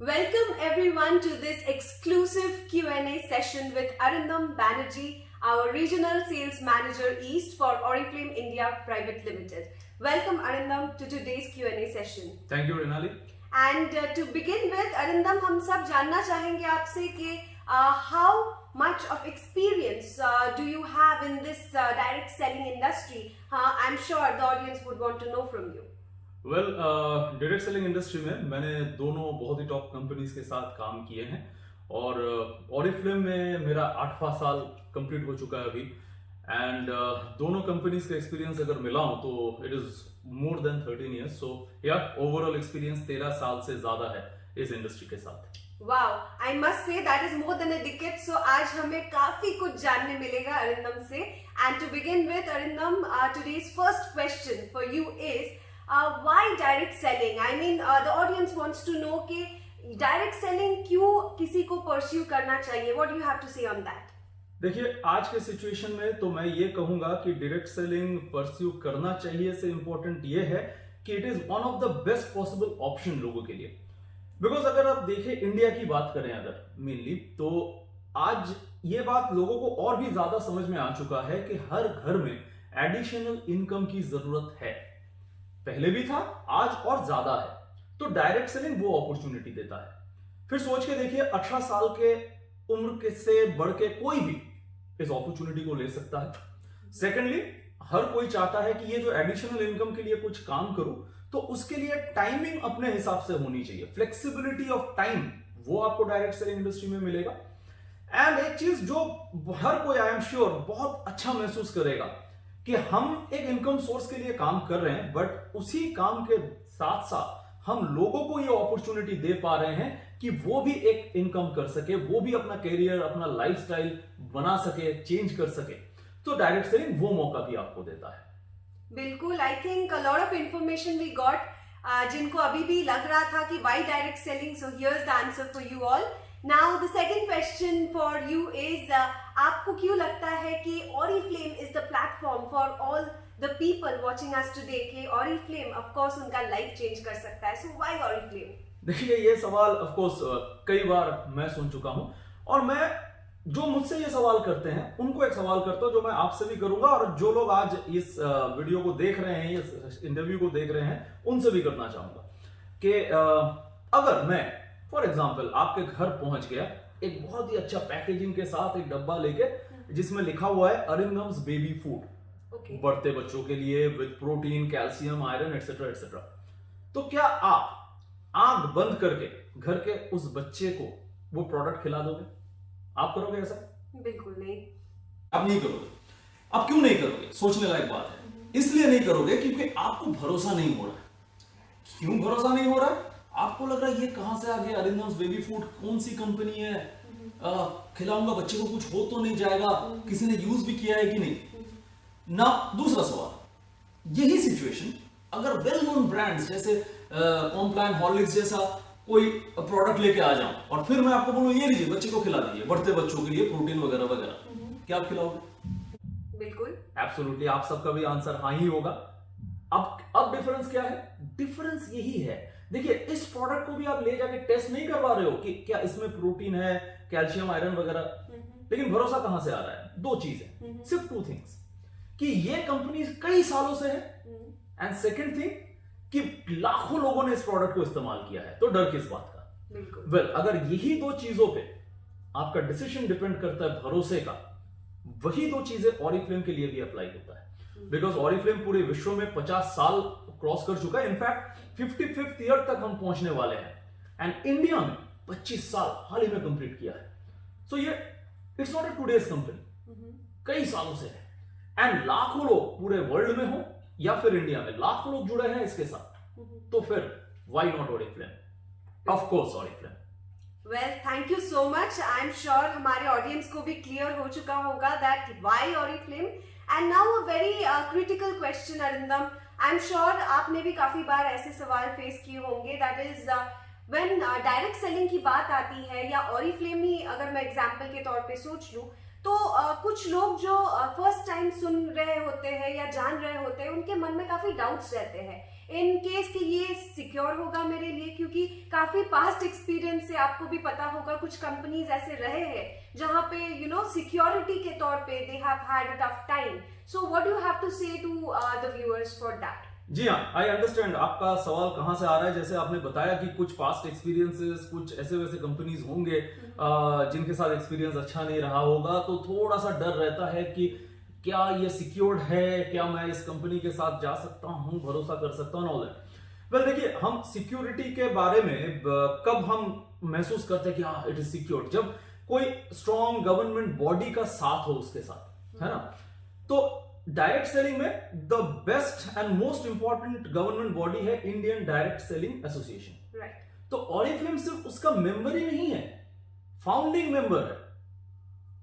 Welcome everyone to this exclusive Q&A session with Arindam Banerjee, our Regional Sales Manager East for Oriflame India Private Limited. Welcome Arindam to today's Q&A session. Thank you, Renali. And to begin with, Arindam, हम सब जानना चाहेंगे आपसे कि how much of experience do you have in this direct selling industry? I'm sure the audience would want to know from you. Well direct selling industry में मैंने दोनों बहुत ही टॉप कंपनीज के साथ काम किए हैं और ऑरिफ्लेम में मेरा 8वां साल कंप्लीट हो चुका है अभी एंड दोनों कंपनीज का एक्सपीरियंस अगर मिलाऊं तो it is more than 13 years so या ओवरऑल एक्सपीरियंस 13 साल से ज्यादा है इस इंडस्ट्री के साथ. Wow, I must say that is more than a decade. So आज हमें काफी कुछ जानने मिलेगा अरिंदम से. And to begin with, Arindam, today's first question for you is why direct selling? I mean, the audience wants to know कि direct selling क्यों किसी को pursue करना चाहिए? What do you have to say on that? देखिए आज के situation में तो मैं ये कहूंगा कि डायरेक्ट सेलिंग परस्यू करना चाहिए से इंपॉर्टेंट ये है कि it is one of the best possible option लोगों के लिए. बिकॉज अगर आप देखें इंडिया की बात करें अगर मेनली तो आज ये बात लोगों को और भी ज्यादा समझ में आ चुका है कि हर घर में एडिशनल इनकम की जरूरत है. पहले भी था, आज और ज्यादा है. तो डायरेक्ट सेलिंग वो अपॉर्चुनिटी देता है. फिर सोच के देखिए 18 साल के उम्र के से बढ़ के कोई भी इस अपॉर्चुनिटी को ले सकता है. सेकेंडली हर कोई चाहता है कि ये जो एडिशनल इनकम के लिए कुछ काम करूं तो उसके लिए टाइमिंग अपने हिसाब से होनी चाहिए. फ्लेक्सिबिलिटी ऑफ टाइम वो आपको डायरेक्ट सेलिंग इंडस्ट्री में मिलेगा. एंड एक चीज जो हर कोई आई एम श्योर बहुत अच्छा महसूस करेगा कि हम एक इनकम सोर्स के लिए काम कर रहे हैं बट उसी काम के साथ साथ हम लोगों को ये अपॉर्चुनिटी दे पा रहे हैं कि वो भी एक इनकम कर सके, वो भी अपना कैरियर अपना लाइफस्टाइल बना सके, चेंज कर सके. तो डायरेक्ट सेलिंग वो मौका भी आपको देता है. बिल्कुल. I think a lot of information we got जिनको अभी भी लग रहा था कि why direct selling. So here's the answer for you all. Now the second question for you is आपको क्यों लगता है कि Oriflame is the platform for all the people watching us today कि ऑरिफ्लेम ऑफ कोर्स उनका life change कर सकता है. So why Oriflame? देखिए ये सवाल ऑफ कोर्स कई बार मैं सुन चुका हूं और मैं जो मुझसे ये सवाल करते हैं उनको एक सवाल करता हूं जो मैं आपसे भी करूंगा और जो लोग आज इस वीडियो को देख रहे हैं, इस इंटरव्यू को देख रहे हैं उनसे भी करना चाहूंगा कि अगर मैं फॉर एग्जांपल आपके घर पहुंच गया एक बहुत ही अच्छा पैकेजिंग के साथ एक डब्बा लेके जिसमें लिखा हुआ है अरिंदम्स बेबी फूड, बढ़ते बच्चों के लिए with protein, calcium, iron etcetera etcetera. तो क्या आप आंख बंद करके घर के उस बच्चे को वो प्रोडक्ट खिला दोगे? आप करोगे ऐसा? बिल्कुल नहीं. आप नहीं करोगे. आप क्यों नहीं करोगे? सोचने लायक बात है. इसलिए नहीं करोगे क्योंकि आपको भरोसा नहीं हो रहा है. क्यों भरोसा नहीं हो रहा है? आपको लग रहा है ये कहां से आ गया अरिंदम्स बेबी फूड, कौन सी कंपनी है, खिलाऊंगा बच्चे को कुछ हो तो नहीं जाएगा, किसी ने यूज भी किया है कि नहीं ना. दूसरा सवाल, यही सिचुएशन अगर वेल नोन ब्रांड्स जैसे कॉम्प्लान, हॉर्लिक्स जैसा कोई प्रोडक्ट लेके आ जाऊं और फिर मैं आपको बोलूं ये लीजिए बच्चे को खिला दीजिए, बढ़ते बच्चों के लिए प्रोटीन वगैरह वगैरह, क्या आप खिलाओगे? बिल्कुल. एब्सोल्युटली. आप सबका भी आंसर हाँ ही होगा. अब डिफरेंस क्या है? डिफरेंस यही है. देखिए इस प्रोडक्ट को भी आप ले जाके टेस्ट नहीं करवा रहे हो कि क्या इसमें प्रोटीन है, कैल्शियम, आयरन वगैरह, लेकिन भरोसा कहां से आ रहा है? दो चीजें, सिर्फ 2 थिंग्स कि ये कंपनी कई सालों से है एंड सेकंड थिंग कि लाखों लोगों ने इस प्रोडक्ट को इस्तेमाल किया है. तो डर किस बात का? वेल अगर यही 2 चीजों पे आपका डिसीजन डिपेंड करता है भरोसे का, वही 2 चीजें ऑरिफ्लेम के लिए भी अप्लाई होता है. बिकॉज ऑरिफ्लेम पूरे विश्व में 50 साल क्रॉस कर चुका है. इनफैक्ट 55th ईयर तक हम पहुंचने वाले हैं एंड इंडिया में 25 साल हाल ही में कंप्लीट किया है. सो ये it's not a today's company, कई सालों से है एंड लाखों लोग पूरे वर्ल्ड में हो या फिर इंडिया में लाखों लोग जुड़े हैं इसके साथ. तो फिर why not Oriflame? Of course Oriflame. Well thank you so much. I am sure हमारे ऑडियंस को भी क्लियर हो चुका होगा that why Oriflame. And now a very critical question Arindam. I am sure आपने भी काफी बार ऐसे सवाल फेस किए होंगे that is when direct selling की बात आती है या ऑरिफ्लेम ही अगर मैं एग्जांपल के तौर पे सोच लूं तो कुछ लोग जो फर्स्ट टाइम सुन रहे होते हैं या जान रहे होते हैं, उनके मन में काफी डाउट्स रहते हैं इन केस कि ये सिक्योर होगा मेरे लिए, क्योंकि काफी पास्ट एक्सपीरियंस से आपको भी पता होगा कुछ कंपनीज ऐसे रहे हैं जहां पे सिक्योरिटी के तौर पे they have had a tough time. So what do you have to say to the viewers for that? जी हाँ, आई अंडरस्टैंड आपका सवाल कहाँ से आ रहा है. जैसे आपने बताया कि कुछ पास्ट एक्सपीरियंसेस, कुछ ऐसे वैसे कंपनीज होंगे जिनके साथ एक्सपीरियंस अच्छा नहीं रहा होगा, तो थोड़ा सा डर रहता है कि क्या ये सिक्योर्ड है, क्या मैं इस कंपनी के साथ जा सकता हूँ, भरोसा कर सकता हूँ, ऑल दैट. वेल देखिए, हम सिक्योरिटी के बारे में कब हम महसूस करते हैं कि हाँ इट इज सिक्योर्ड, जब कोई स्ट्रॉन्ग गवर्नमेंट बॉडी का साथ हो उसके साथ, है ना. तो डायरेक्ट सेलिंग में the best and most important government body है Indian Direct Selling Association. Right. तो ऑरिफ्लेम सिर्फ उसका मेंबर ही नहीं है, फाउंडिंग मेंबर है.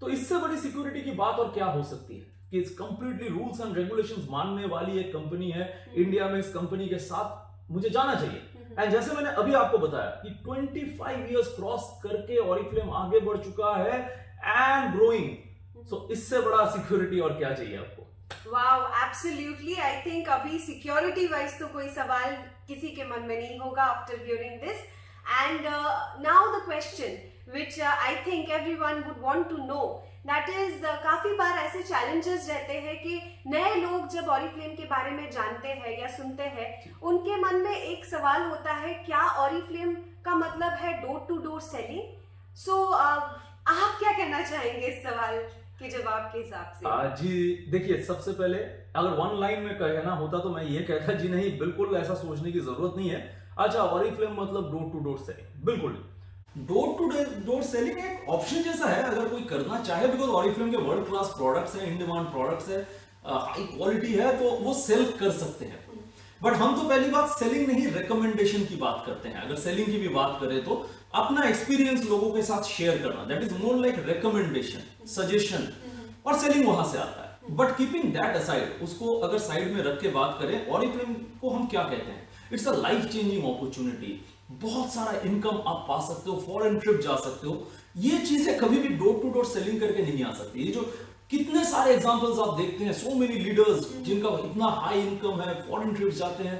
तो इससे बड़ी सिक्योरिटी की बात और क्या हो सकती है कि इस कंप्लीटली रूल्स एंड रेगुलेशंस मानने वाली एक कंपनी है. इंडिया में इस कंपनी के साथ मुझे जाना चाहिए. एंड जैसे मैंने अभी आपको बताया कि 25 इयर्स क्रॉस करके ऑरिफ्लेम आगे बढ़ चुका है एंड ग्रोइंग. सो इससे बड़ा सिक्योरिटी और क्या चाहिए आपको? Wow, absolutely. आई थिंक अभी सिक्योरिटी वाइज तो कोई सवाल किसी के मन में नहीं होगा after hearing this. And now the question which I think everyone would want to know, that is काफी बार ऐसे challenges रहते हैं कि नए लोग जब ऑरिफ्लेम के बारे में जानते हैं या सुनते हैं, उनके मन में एक सवाल होता है, क्या ऑरिफ्लेम का मतलब है डोर टू डोर सेलिंग? सो आप क्या कहना चाहेंगे इस सवाल के जवाब के हिसाब से? जी देखिए, सबसे पहले अगर वन लाइन में कहना होता तो मैं ये कहता जी नहीं, बिल्कुल ऐसा सोचने की जरूरत नहीं है. अच्छा, ऑरिफ्लेम मतलब डोर टू डोर सेलिंग? बिल्कुल. डोर टू डोर सेलिंग एक ऑप्शन जैसा है अगर कोई करना चाहे, बिकॉज ऑरिफ्लेम के वर्ल्ड क्लास प्रोडक्ट्स है, इन डिमांड प्रोडक्ट्स है, हाई क्वालिटी है, तो वो सेल कर सकते हैं. बट हम तो पहली बात सेलिंग नहीं, रिकमेंडेशन की बात करते हैं. अगर सेलिंग की भी बात करें तो अपना एक्सपीरियंस लोगों के साथ शेयर करना, that is more like recommendation, suggestion, और सेलिंग वहां से आता है. बट कीपिंग दैट असाइड, उसको अगर साइड में रख के बात करें, ऑरिफ्लेम को हम क्या कहते हैं? It's a life changing opportunity. बहुत सारा इनकम आप पा सकते हो, फॉरेन ट्रिप जा सकते हो. ये चीजें कभी भी डोर टू डोर सेलिंग करके नहीं आ सकती. ये जो कितने सारे एग्जांपल्स आप देखते हैं, सो मेनी लीडर्स जिनका इतना हाई इनकम है, फॉरेन ट्रिप्स जाते हैं,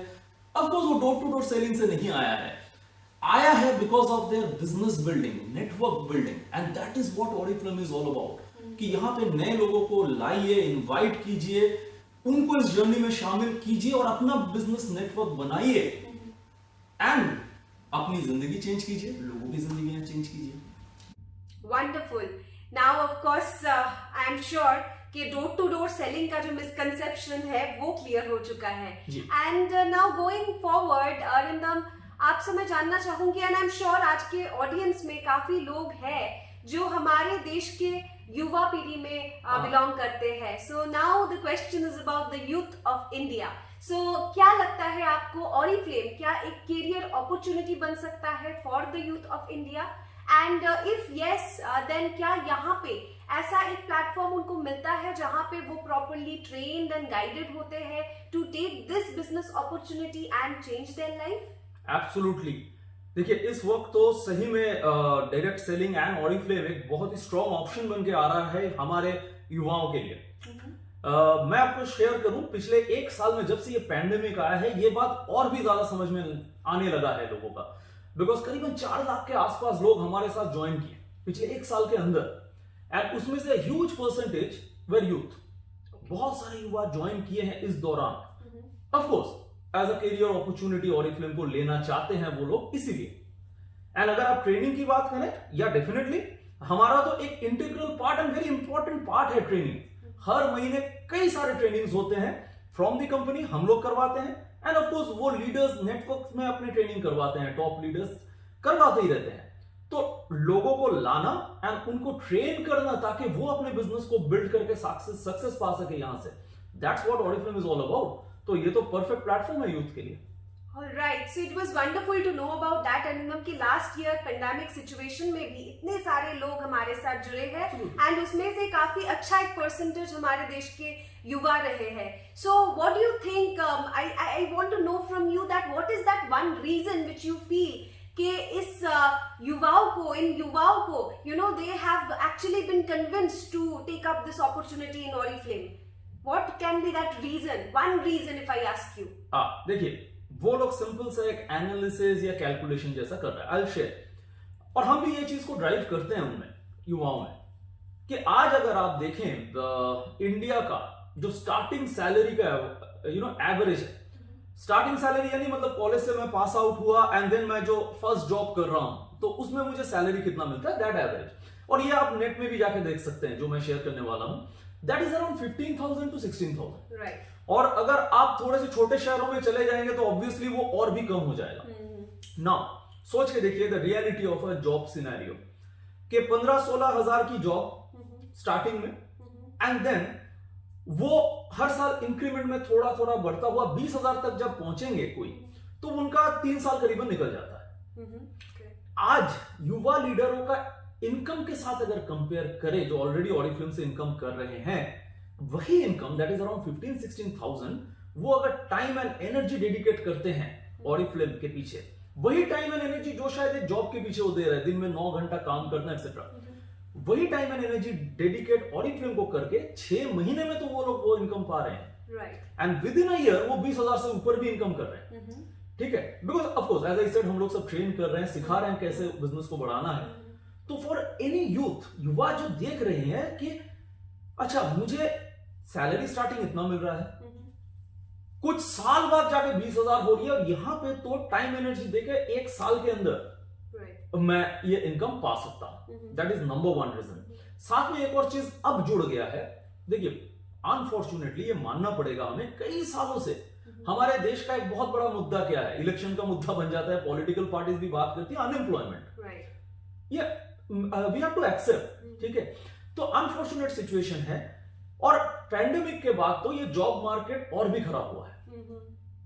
ऑफ कोर्स वो डोर टू डोर सेलिंग से नहीं आया है because of their business building, network building, and that is what Oriflame is all about. कि यहाँ पे नए लोगों को लाइए, इनवाइट कीजिए, उनको इस जर्नी में शामिल कीजिए और अपना बिजनेस नेटवर्क बनाइए एंड अपनी जिंदगी चेंज कीजिए, लोगों की जिंदगी चेंज कीजिए. Wonderful. Now of course I am sure कि डोर टू डोर सेलिंग का जो मिसकंसेप्शन है वो क्लियर हो चुका है. And now going forward, Arindam, आपसे मैं जानना चाहूंगी, एंड आई एम श्योर आज के ऑडियंस में काफी लोग हैं जो हमारे देश के युवा पीढ़ी में बिलोंग करते हैं. So now the question is about the youth of India. सो क्या लगता है आपको, ऑरिफ्लेम क्या एक करियर अपॉर्चुनिटी बन सकता है for the youth of India? And if yes, then क्या यहाँ पे ऐसा एक प्लेटफॉर्म उनको मिलता है जहाँ पे वो प्रॉपरली ट्रेन्ड एंड गाइडेड होते हैं to take this business opportunity and change their life? Absolutely. देखिए, इस वक्त तो सही में डायरेक्ट सेलिंग एंड ऑरिफ्लेम एक बहुत ही स्ट्रॉन्ग ऑप्शन बन के आ रहा है हमारे युवाओं के लिए. मैं आपको शेयर करूं, पिछले एक साल में जब से ये पैंडेमिक आया है, ये बात और भी ज्यादा समझ में आने लगा है लोगों का. बिकॉज करीबन 4 लाख के आसपास लोग हमारे साथ ज्वाइन किए पिछले एक साल के अंदर, एंड उसमें से ह्यूज परसेंटेज वेर यूथ. बहुत सारे युवा ज्वाइन किए हैं इस दौरान. Of course as a career opportunity Oriflame को लेना चाहते हैं वो लोग, इसीलिए. एंड अगर आप ट्रेनिंग की बात करें, या डेफिनेटली हमारा तो एक integral part and very important part है ट्रेनिंग. हर महीने कई सारे ट्रेनिंग्स होते हैं फ्रॉम द कंपनी, हम लोग करवाते हैं. एंड ऑफ कोर्स वो लीडर्स नेटवर्क में अपनी ट्रेनिंग करवाते हैं, टॉप लीडर्स करवाते ही रहते हैं. तो लोगों को लाना एंड उनको ट्रेन करना ताकि वो अपने बिजनेस को बिल्ड करके सक्सेस पा सके यहां से, that's what Oriflame is all about. तो ये तो परफेक्ट प्लेटफॉर्म है यूथ के लिए. Alright, so it was wonderful to know about that, and कि लास्ट ईयर पेंडेमिक सिचुएशन में भी इतने सारे लोग हमारे साथ जुड़े हैं, एंड उसमें से काफी अच्छा एक परसेंटेज हमारे देश के युवा रहे हैं. So what do you think? I want to know from you that what is that one reason which you feel कि इस युवाओं को you know they have actually been convinced to take up this opportunity in Oriflame? What can be that reason? One reason if I ask you. देखिए वो लोग simple सा एक analysis या कैलकुलेशन जैसा कर रहा है, आई शेयर, और हम भी ये चीज को ड्राइव करते हैं उनमें, युवाओं में, कि आज अगर आप देखें इंडिया का जो स्टार्टिंग सैलरी का एवरेज है, स्टार्टिंग सैलरी यानी मतलब कॉलेज से मैं पास आउट हुआ एंड देन मैं जो फर्स्ट जॉब कर रहा हूं तो उसमें मुझे सैलरी कितना मिलता है, दैट एवरेज, और ये आप नेट में भी जाके देख सकते हैं जो मैं शेयर करने वाला हूं, that is around 15,000 to 16,000, right. और अगर आप थोड़े से छोटे शहरों में चले जाएंगे तो ऑब्वियसली वो और भी कम हो जाएगा। नाउ सोच के देखिए the reality of a job scenario कि 15-16 हजार की जॉब स्टार्टिंग में, एंड देन वो हर साल इंक्रीमेंट में थोड़ा थोड़ा बढ़ता हुआ 20,000 तक जब पहुंचेंगे कोई, तो उनका 3 साल करीबन निकल जाता है। आज युवा लीडरों का इनकम के साथ अगर कंपेयर करें जो ऑलरेडी ऑरिफ्लेम से इनकम कर रहे हैं, वही इनकम दैट इज अराउंड 15-16,000, वो अगर टाइम एंड एनर्जी डेडिकेट करते हैं ऑरिफ्लेम के पीछे, वही टाइम एंड एनर्जी जो शायद एक जॉब के पीछे वो दे रहे हैं, दिन में 9 घंटा काम करना एक्सेट्रा, वही time and energy dedicate Oriflame को करके 6 महीने में तो वो लोग वो इनकम पा रहे हैं, right, and with in a year वो 20,000 से ऊपर भी इनकम कर रहे हैं। ठीक है, because of course as I said हम लोग सब ट्रेन कर रहे हैं, सिखा रहे हैं कैसे बिजनेस को बढ़ाना है। तो फॉर एनी यूथ, युवा जो देख रहे हैं कि अच्छा मुझे सैलरी स्टार्टिंग इतना मिल रहा है, कुछ साल बाद जाके 20,000 हो रही है, और यहां पे तो टाइम एनर्जी देके 1 साल के अंदर मैं ये इनकम पा सकता हूं, दैट इज नंबर 1 रीजन। साथ में एक और चीज अब जुड़ गया है, देखिए अनफॉर्चुनेटली ये मानना पड़ेगा हमें, कई सालों से हमारे देश का एक बहुत बड़ा मुद्दा क्या है, इलेक्शन का मुद्दा बन जाता है, पॉलिटिकल पार्टीज भी बात करती है अनएम्प्लॉयमेंट, ये वी हैव टू एक्सेप्ट। ठीक है, तो अनफॉर्चुनेट सिचुएशन है, और पैंडेमिक के बाद तो ये जॉब मार्केट और भी खराब हुआ है,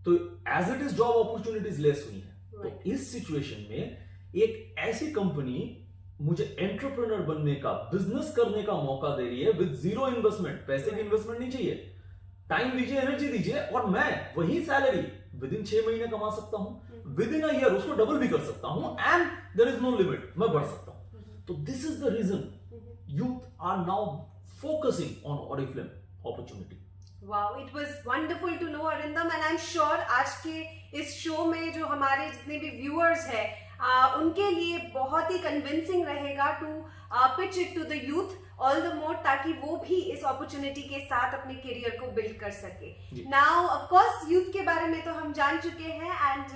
तो as it is job opportunities less हुई है। तो इस सिचुएशन में एक ऐसी कंपनी मुझे एंटरप्रेन्योर बनने का, बिजनेस करने का मौका दे रही है विद जीरो इन्वेस्टमेंट, पैसे की इन्वेस्टमेंट नहीं चाहिए, टाइम दीजिए, एनर्जी दीजिए, और मैं वही सैलरी विद इन 6 महीने कमा सकता हूं, विद इन अ ईयर उसको डबल भी कर सकता हूं, and there is no limit, मैं बढ़ सकता हूं। तो this is the reason youth are now focusing on Oriflame opportunity. Wow, it was wonderful to know Arindam, and I'm sure आज के इस शो में जो हमारे जितने भी व्यूअर्स हैं उनके लिए बहुत ही कन्विंसिंग रहेगा to pitch it to the youth all the more, ताकि वो भी इस अपॉर्चुनिटी के साथ अपने करियर को बिल्ड कर सके। नाउ ऑफ कोर्स यूथ के बारे में तो हम जान चुके हैं, and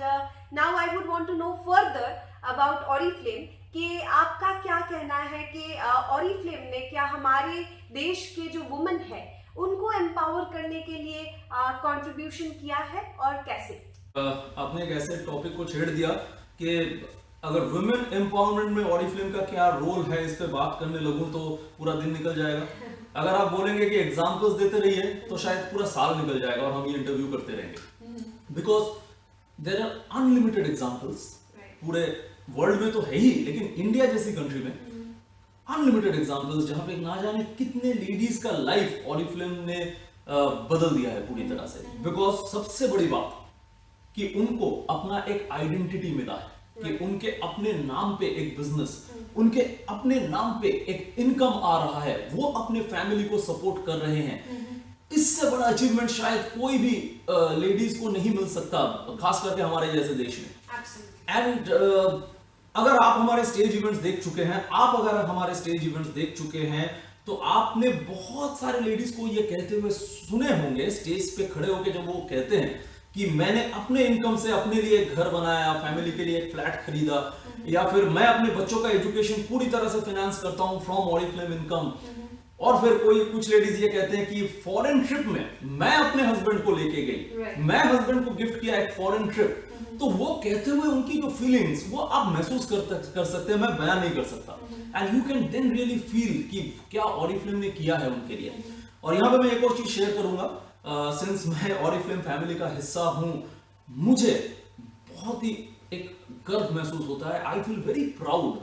now I would want to know further about Oriflame कि आपका क्या कहना है कि ऑरिफ्लेम ने क्या हमारे देश के जो वुमेन है उनको एम्पावर करने के लिए कंट्रीब्यूशन किया है, और कैसे? आपने एक ऐसे टॉपिक को छेड़ दिया कि अगर वुमेन एम्पावरमेंट में ऑरिफ्लेम का क्या रोल है, इस पे बात करने लगूं तो पूरा दिन निकल जाएगा। अगर आप बोलेंगे कि एग्जांपल्स देते रहिए तो शायद पूरा साल निकल जाएगा और हम ये इंटरव्यू करते रहेंगे, because there are unlimited examples, पूरे वर्ल्ड में तो है ही, लेकिन इंडिया जैसी कंट्री में अनलिमिटेड एग्जांपल्स जहां पे ना जाने कितने लेडीज का लाइफ ऑरिफ्लेम ने बदल दिया है पूरी तरह से। बिकॉज सबसे बड़ी बात कि उनको अपना एक आइडेंटिटी मिला है, कि उनके अपने नाम पे एक बिजनेस, उनके अपने नाम पे एक इनकम आ रहा है, वो अपने फैमिली को सपोर्ट कर रहे हैं। इससे बड़ा अचीवमेंट शायद कोई भी लेडीज को नहीं मिल सकता, खास करके हमारे जैसे देश में। एंड अगर आप हमारे स्टेज इवेंट्स देख चुके हैं, देख चुके हैं, तो आपने बहुत सारे लेडीज को ये कहते हुए सुने होंगे स्टेज पे खड़े होकर, जब वो कहते हैं कि मैंने अपने इनकम से अपने लिए एक घर बनाया, फैमिली के लिए एक फ्लैट खरीदा, या फिर मैं अपने बच्चों का एजुकेशन पूरी तरह से फाइनेंस करता हूं फ्रॉम ऑरिफ्लेम इनकम। और फिर कुछ लेडीज ये कहते हैं कि फॉरेन ट्रिप में मैं अपने हस्बैंड को लेके गई, मैं हस्बैंड को गिफ्ट किया एक फॉरेन ट्रिप। तो वो कहते हुए उनकी जो फीलिंग्स वो आप महसूस कर सकते हैं, मैं बयान नहीं कर सकता, and you can then really feel कि क्या ऑरिफ्लेम ने किया है उनके लिए। और यहाँ पे मैं एक और चीज शेयर करूंगा, सिंस मैं ऑरिफ्लेम फैमिली का हिस्सा हूं, मुझे बहुत ही एक गर्व महसूस होता है, आई फील वेरी प्राउड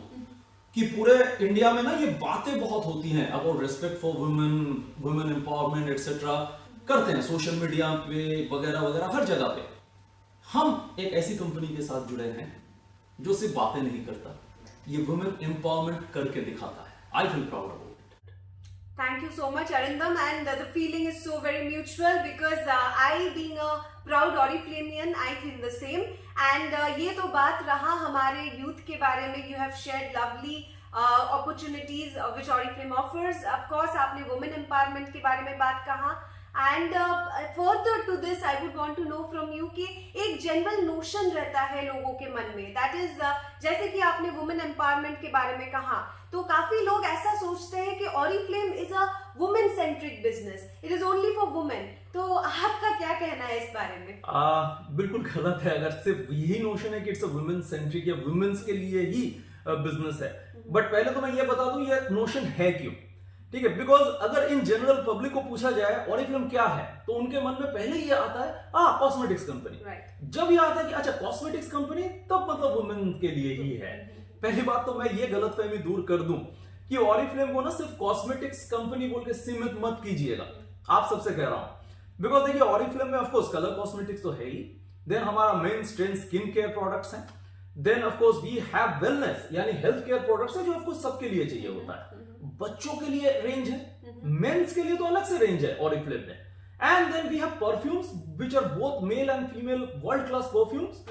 कि पूरे इंडिया में ना ये बातें बहुत होती हैं about respect for women empowerment etcetera, करते हैं सोशल मीडिया पे वगैरह वगैरह हर जगह पे। हम एक ऐसी कंपनी के साथ जुड़े हैं जो सिर्फ बातें नहीं करता, ये वुमेन एम्पावरमेंट करके दिखाता है. I feel proud about it. Thank you so much, Arindam, and the feeling is so very mutual because I, being a proud Oriflameian, I feel the same. And ये तो बात रहा हमारे youth के बारे में. You have shared lovely opportunities which Oriflame offers. Of course, आपने women empowerment के बारे में बात कहा. And further to this, I would want to know from you कि एक general notion रहता है लोगों के मन में. That is, जैसे कि आपने women empowerment के बारे में कहा, तो काफी लोग ऐसा सोचते हैं कि Oriflame is a women centric business. It is only for women. तो आपका क्या कहना है इस बारे में? बिल्कुल गलत है अगर सिर्फ यही नोशन है कि इट्स अ वुमेन सेंट्रिक या वुमेन्स के लिए ही बिजनेस है. बट पहले तो मैं ये बता दूं ये नोशन है क्यों. ठीक है, बिकॉज अगर इन जनरल पब्लिक को पूछा जाए Oriflame क्या है, तो उनके मन में पहले ये आता है कॉस्मेटिक्स कंपनी. जब ये आता है कि अच्छा कॉस्मेटिक्स कंपनी, तब मतलब वुमेन के लिए ही है. पहली बात तो मैं ये गलतफहमी दूर कर दूं कि Oriflame को ना सिर्फ कॉस्मेटिक्स कंपनी बोल के सीमित मत कीजिएगा. आप सबसे कह रहा हूं, बिकॉज देखिए Oriflame में ऑफकोर्स कलर कॉस्मेटिक्स तो है ही, देन हमारा main strain skin care products हैं, then of course we have wellness यानी हेल्थ केयर प्रोडक्ट्स है जो ऑफकोर्स सबके लिए चाहिए होता है. बच्चों के लिए रेंज है, मेंस के लिए तो अलग से रेंज है Oriflame में. And then we have perfumes which are both male and female world class perfumes.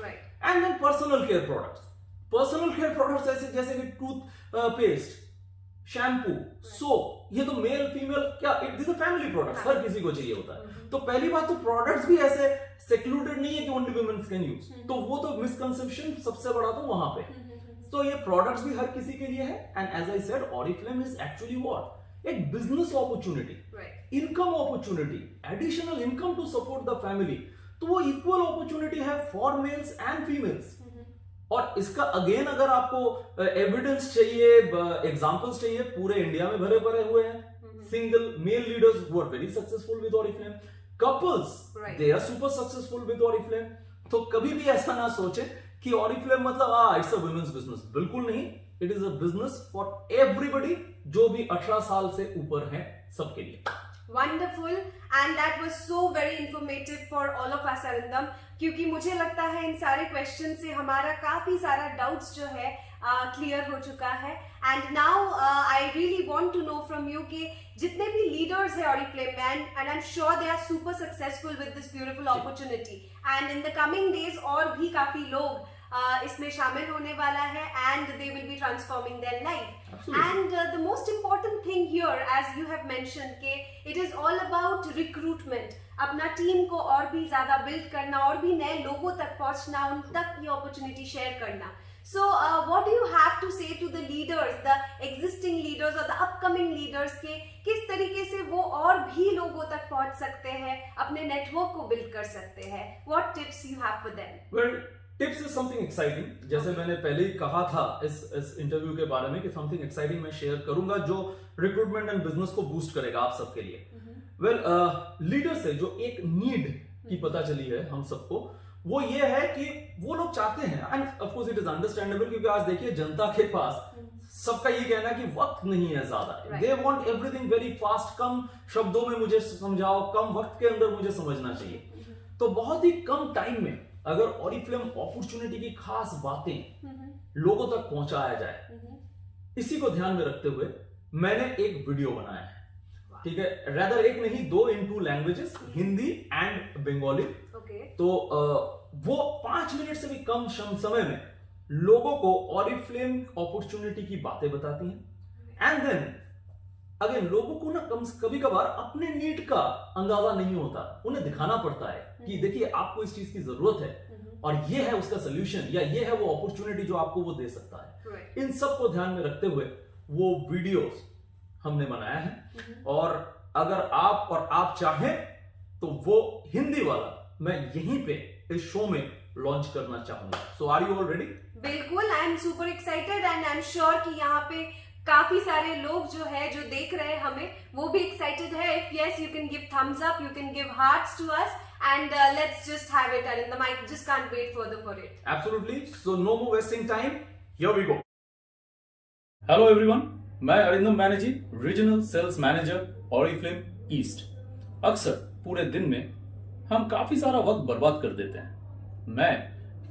And then personal care products. Personal care products ऐसे जैसे कि टूथ पेस्ट, शैम्पू, सोप, ये तो मेल फीमेल क्या दिस आर फैमिली प्रोडक्ट्स, हर किसी को चाहिए होता है. तो पहली बात तो प्रोडक्ट्स भी ऐसे सेक्लूडेड नहीं है कि ओनली वुमेन कैन यूज. तो वो तो मिसकंसेप्शन सबसे बड़ा तो वहां पे. तो ये प्रोडक्ट्स भी हर किसी के लिए है. And as I said Oriflame is actually what, एक business opportunity, income opportunity, additional income to support the family. तो वो इक्वल अपॉर्चुनिटी है फॉर मेल्स एंड फीमेल्स. और इसका अगेन अगर आपको एविडेंस चाहिए, एग्जांपल्स चाहिए, पूरे इंडिया में भरे पड़े हुए हैं. Single male leaders who are very successful with Oriflame, couples they are super successful with Oriflame. तो कभी भी ऐसा ना सोचे कि Oriflame मतलब इट्स अ वुमेन्स बिजनेस. बिल्कुल नहीं, it is a business for everybody, जो भी 18 साल से ऊपर है सबके लिए. Wonderful, and that was so very informative for all of us, Arindam. क्योंकि मुझे लगता है इन सारे क्वेश्चन से हमारा काफी सारा डाउट्स जो है क्लियर हो चुका है. And now I really want to know from you कि जितने भी लीडर्स है Oriflame में, and I am sure they are super successful with this beautiful opportunity, and in the coming days और भी काफी लोग इसमें शामिल होने वाला है, and they will be transforming their life. And the most important thing here, as you have mentioned, के it is all about recruitment. अपना टीम को और भी ज्यादा बिल्ड करना, और भी नए लोगों तक पहुंचना, उन तक ये अपॉर्चुनिटी शेयर करना. So what do you have to say to the leaders, the existing leaders or the upcoming leaders, के किस तरीके से वो और भी लोगों तक पहुंच सकते हैं, अपने नेटवर्क को बिल्ड कर सकते हैं? What tips you have for them? Well, tips is something exciting. जैसे मैंने पहले ही कहा था इस इंटरव्यू के बारे में कि something exciting मैं शेयर करूंगा जो रिक्रूटमेंट एंड बिजनेस को बूस्ट करेगा आप सबके लिए. वेल, लीडर से जो एक नीड की पता चली है हम सबको, वो ये है कि वो लोग चाहते हैं, end of course it is understandable, क्योंकि आज देखिए जनता के पास सबका ये कहना है कि वक्त नहीं है ज्यादा. They want everything very fast, कम शब्दों में मुझे समझाओ, कम वक्त के अंदर मुझे समझना चाहिए. तो बहुत ही कम टाइम में अगर Oriflame अपॉर्चुनिटी की खास बातें लोगों तक पहुंचाया जाए, इसी को ध्यान में रखते हुए मैंने एक वीडियो बनाया है. ठीक है, रेदर एक नहीं, 2 in 2 languages, Hindi and Bengali. तो वो 5 मिनट से भी कम समय में लोगों को Oriflame अपॉर्चुनिटी की बातें बताती हैं. एंड देन अगेन लोगों को ना कभी कभार अपने नीड का अंदाजा नहीं होता, उन्हें दिखाना पड़ता है कि देखिए आपको इस चीज की जरूरत है और ये है उसका सोल्यूशन, या ये है वो अपॉर्चुनिटी जो आपको वो दे सकता है. इन सब को ध्यान में रखते हुए वो वीडियोस हमने बनाया है. और अगर आप चाहें तो वो हिंदी वाला मैं यहीं पे इस शो में लॉन्च करना चाहूंगा. सो आर यू ऑल रेडी? बिल्कुल, I am super excited, and I am sure कि यहाँ पे काफी सारे लोग जो है, जो देख रहे हैं हमें, वो भी एक्साइटेड है. If yes, you can give thumbs up, you can give hearts to us, and let's just have it, Arindam. I just can't wait further for it. Absolutely. So no more wasting time. Here we go. Hello everyone. मैं Arindam Banerjee, regional sales manager Oriflame East. अक्सर पूरे दिन में हम काफी सारा वक्त बर्बाद कर देते हैं. मैं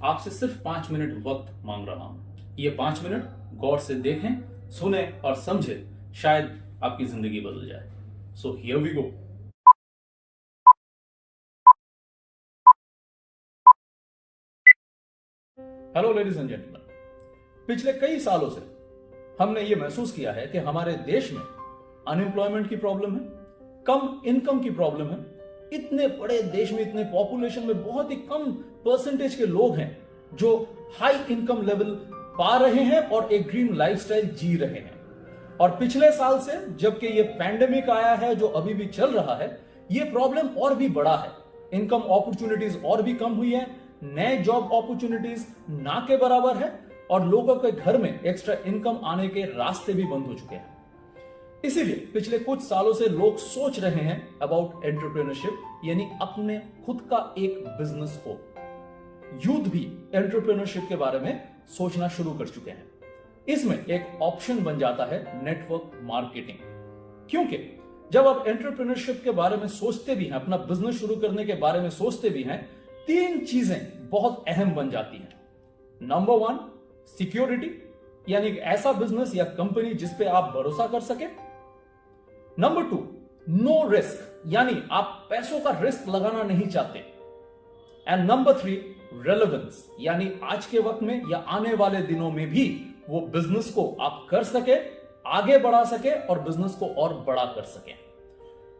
आपसे सिर्फ 5 मिनट वक्त मांग रहा हूं। ये 5 मिनट गौर से देखें, सुने और समझे, शायद आपकी जिंदगी बदल जाए। So here we go. Hello ladies and gentleman, पिछले कई सालों से हमने ये महसूस किया है कि हमारे देश में अनएम्प्लॉयमेंट की प्रॉब्लम है, कम इनकम की प्रॉब्लम है। इतने बड़े देश में, इतने पॉपुलेशन में बहुत ही कम परसेंटेज के लोग हैं जो हाई इनकम लेवल पा रहे हैं और एक ड्रीम लाइफस्टाइल जी रहे हैं। और पिछले साल से जबकि ये पैंडेमिक आया है जो अभी भी चल रहा है, ये प्रॉब्लम और भी बड़ा है। इनकम अपॉर्चुनिटीज और भी कम हुई है, नए जॉब अपॉर्चुनिटीज ना के बराबर है और लोगों के घर में एक्स्ट्रा इनकम आने के रास्ते भी बंद हो चुके हैं। इसीलिए पिछले कुछ सालों से लोग सोच रहे हैं अबाउट एंटरप्रेन्योरशिप, यानी अपने खुद का एक बिजनेस को। यूथ भी एंटरप्रेन्योरशिप के बारे में सोचना शुरू कर चुके हैं। इसमें एक ऑप्शन बन जाता है नेटवर्क मार्केटिंग, क्योंकि जब आप एंटरप्रेन्योरशिप के बारे में सोचते भी हैं, अपना बिजनेस शुरू करने के बारे में सोचते भी हैं, 3 चीजें बहुत अहम बन जाती हैं। नंबर 1, सिक्योरिटी, यानी एक ऐसा बिजनेस या कंपनी जिस पे आप भरोसा कर सके। नंबर 2, नो रिस्क, यानी आप पैसों का रिस्क लगाना नहीं चाहते। एंड नंबर 3, रेलेवेंस, यानी आज के वक्त में या आने वाले दिनों में भी वो बिजनेस को आप कर सके, आगे बढ़ा सके और बिजनेस को और बड़ा कर सके।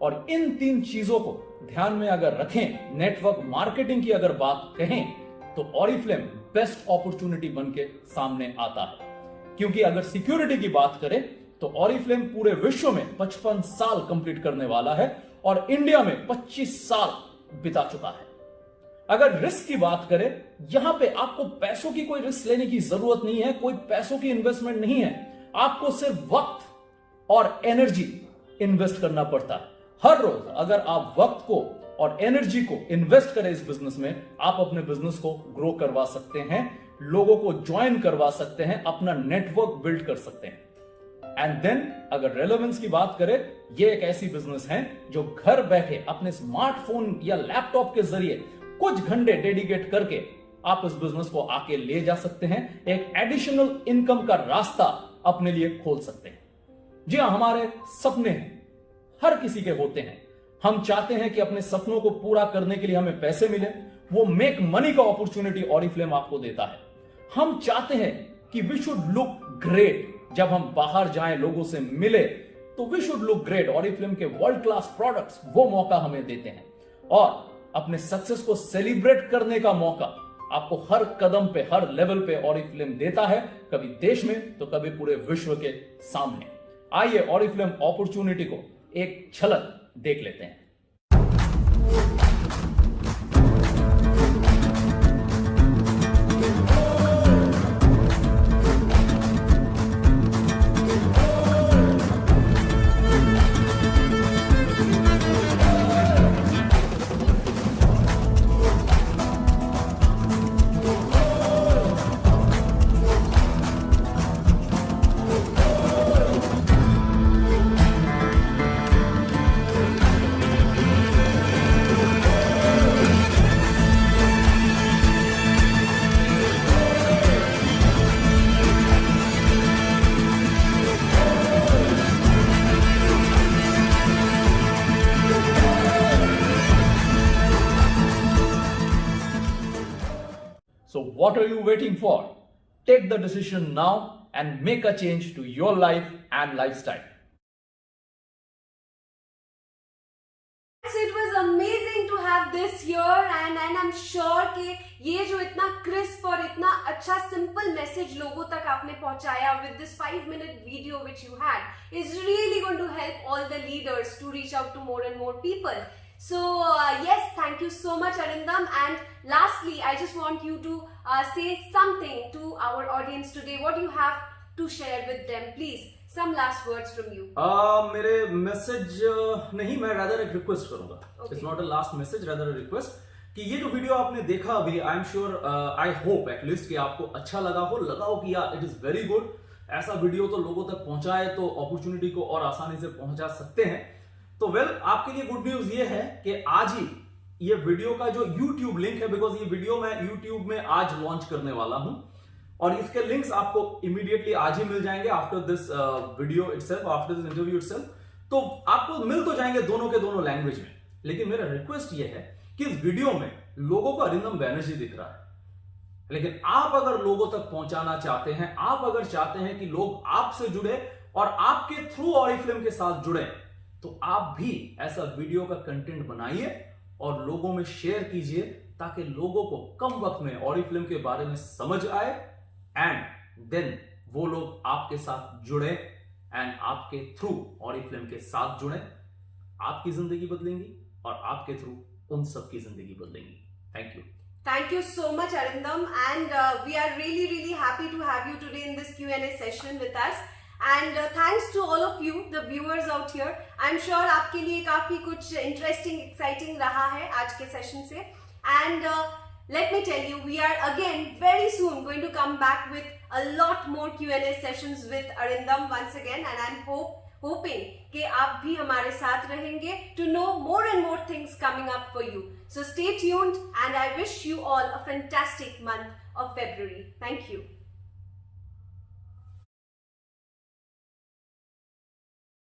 और इन 3 चीजों को ध्यान में अगर रखें, नेटवर्क मार्केटिंग की अगर बात कहें, तो ऑरिफ्लेम बेस्ट अपॉर्चुनिटी बन के सामने आता है। क्योंकि अगर सिक्योरिटी की बात करें तो ऑरिफ्लेम पूरे विश्व में 55 साल कंप्लीट करने वाला है और इंडिया में 25 साल बिता चुका है। अगर रिस्क की बात करें, यहां पे आपको पैसों की कोई रिस्क लेने की जरूरत नहीं है, कोई पैसों की इन्वेस्टमेंट नहीं है। आपको सिर्फ वक्त और एनर्जी इन्वेस्ट करना पड़ता है। हर रोज अगर आप वक्त को और एनर्जी को इन्वेस्ट करें इस बिजनेस में, आप अपने बिजनेस को ग्रो करवा सकते हैं, लोगों को ज्वाइन करवा सकते हैं, अपना नेटवर्क बिल्ड कर सकते हैं। एंड देन अगर रेलेवेंस की बात करें, ये एक ऐसी बिजनेस है जो घर बैठे अपने स्मार्टफोन या लैपटॉप के जरिए कुछ घंटे डेडिकेट करके आप इस बिजनेस को आके ले जा सकते हैं, एक एडिशनल इनकम का रास्ता अपने लिए खोल सकते हैं। जी हां, हमारे सपने हर किसी के होते हैं। हम चाहते हैं कि अपने सपनों को पूरा करने के लिए हमें पैसे मिले, वो मेक मनी का अपॉर्चुनिटी ऑरिफ्लेम आपको देता है। हम चाहते हैं कि वी शुड लुक ग्रेट, जब हम बाहर जाएं, लोगों से मिले, तो we should look great. Oriflame के वर्ल्ड क्लास प्रोडक्ट्स वो मौका हमें देते हैं और अपने सक्सेस को सेलिब्रेट करने का मौका आपको हर कदम पे, हर लेवल पे ऑरिफ्लेम देता है, कभी देश में तो कभी पूरे विश्व के सामने। आइए ऑरिफ्लेम अपॉर्चुनिटी को एक झलक देख लेते हैं। So what are you waiting for? Take the decision now and make a change to your life and lifestyle. It was amazing to have this here and I'm sure कि ये जो इतना crisp और इतना अच्छा simple message लोगों तक आपने पहुंचाया with this 5-minute video which you had is really going to help all the leaders to reach out to more and more people. So yes, thank you so much Arindam, and lastly I just want you to say something to our audience today. What do you have to share with them, please? Some last words from you. मेरे message नहीं, मैं rather एक request करूंगा. It's not a last message, rather a request कि ये जो video आपने देखा अभी, आई am sure, I hope at least कि आपको अच्छा लगा हो कि यार इट इज वेरी गुड। ऐसा वीडियो तो लोगों तक पहुंचाए तो अपॉर्चुनिटी को और आसानी से पहुंचा सकते हैं। तो वेल, आपके लिए गुड न्यूज ये है कि आज ही ये वीडियो का जो YouTube लिंक है, बिकॉज ये वीडियो मैं YouTube में आज लॉन्च करने वाला हूं और इसके लिंक्स आपको इमीडिएटली आज ही मिल जाएंगे after this video itself, after this interview itself. तो आपको मिल तो जाएंगे दोनों के दोनों लैंग्वेज में, लेकिन मेरा रिक्वेस्ट ये है कि इस वीडियो में लोगों को अरिंदम बैनर्जी दिख रहा है, लेकिन आप अगर लोगों तक पहुंचाना चाहते हैं, आप अगर चाहते हैं कि लोग आपसे जुड़े और आपके थ्रू ऑरिफ्लेम के साथ जुड़े, तो आप भी ऐसा वीडियो का कंटेंट बनाइए और लोगों में शेयर कीजिए ताकि लोगों को कम वक्त में ऑरिफ्लेम के बारे में समझ आए एंड देन वो लोग आपके साथ जुड़े एंड आपके थ्रू ऑरिफ्लेम के साथ जुड़े। आपकी जिंदगी बदलेंगी और आपके थ्रू उन सबकी जिंदगी बदलेंगी। Thank you. Thank you so much, Arindam, and we are really happy to have you today in this Q&A session with us. And thanks to all of you, the viewers out here. I'm sure आपके लिए काफी कुछ interesting, exciting रहा है आज के session से. And let me tell you, we are again very soon going to come back with a lot more Q&A sessions with Arindam once again, and I'm hoping कि आप भी हमारे साथ रहेंगे to know more and more things coming up for you. So stay tuned, and I wish you all a fantastic month of February. Thank you.